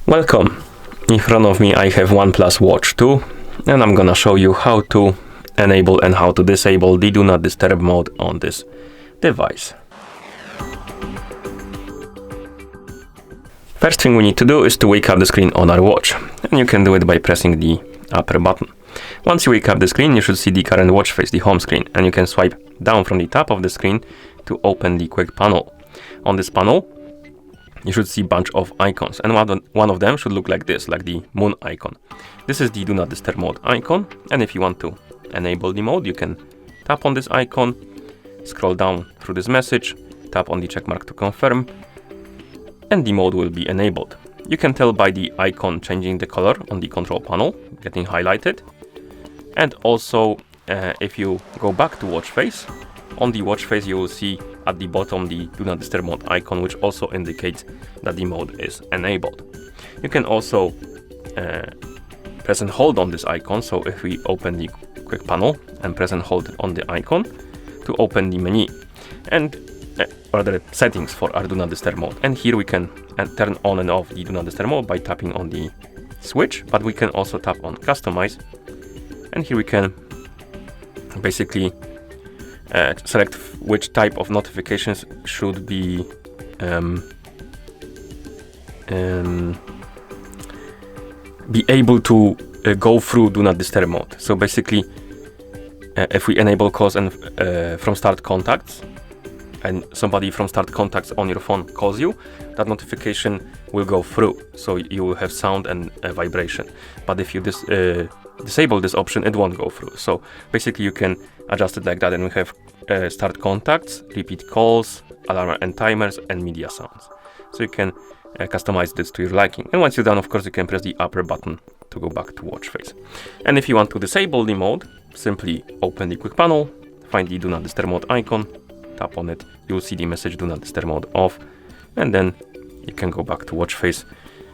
Welcome! In front of me I have OnePlus Watch 2 and I'm gonna show you how to enable and how to disable the Do Not Disturb mode on this device. First thing we need to do is to wake up the screen on our watch, and you can do it by pressing the upper button. Once you wake up the screen, you should see the current watch face, the home screen, and you can swipe down from the top of the screen to open the quick panel. On this panel you should see a bunch of icons, and one of them should look like this, like the moon icon. This is the Do Not Disturb mode icon, and if you want to enable the mode, you can tap on this icon, scroll down through this message, tap on the check mark to confirm, and the mode will be enabled. You can tell by the icon changing the color on the control panel, getting highlighted, and also if you go back to watch face, on the watch face you will see at the bottom the Do Not Disturb mode icon, which also indicates that the mode is enabled. You can also press and hold on this icon, so if we open the quick panel and press and hold on the icon to open the menu and other settings for our Do Not Disturb mode. And here we can turn on and off the Do Not Disturb mode by tapping on the switch, but we can also tap on customize, and here we can basically select which type of notifications should be able to go through Do Not Disturb mode. So basically, if we enable calls and from start contacts, and somebody from start contacts on your phone calls you, that notification will go through, so you will have sound and vibration. But if you disable this option, it won't go through. So basically you can adjust it like that, and we have start contacts, repeat calls, alarm and timers, and media sounds. So you can customize this to your liking. And once you're done, of course, you can press the upper button to go back to watch face. And if you want to disable the mode, simply open the quick panel, find the Do Not Disturb mode icon, tap on it, you'll see the message Do Not Disturb mode off, and then you can go back to watch face,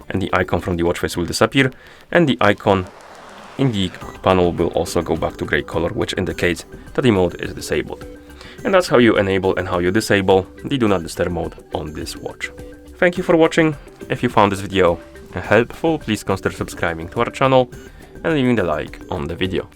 and the icon from the watch face will disappear, and the icon in the panel will also go back to gray color, which indicates that the mode is disabled. And that's how you enable and how you disable the Do Not Disturb mode on this watch. Thank you for watching. If you found this video helpful, please consider subscribing to our channel and leaving a like on the video.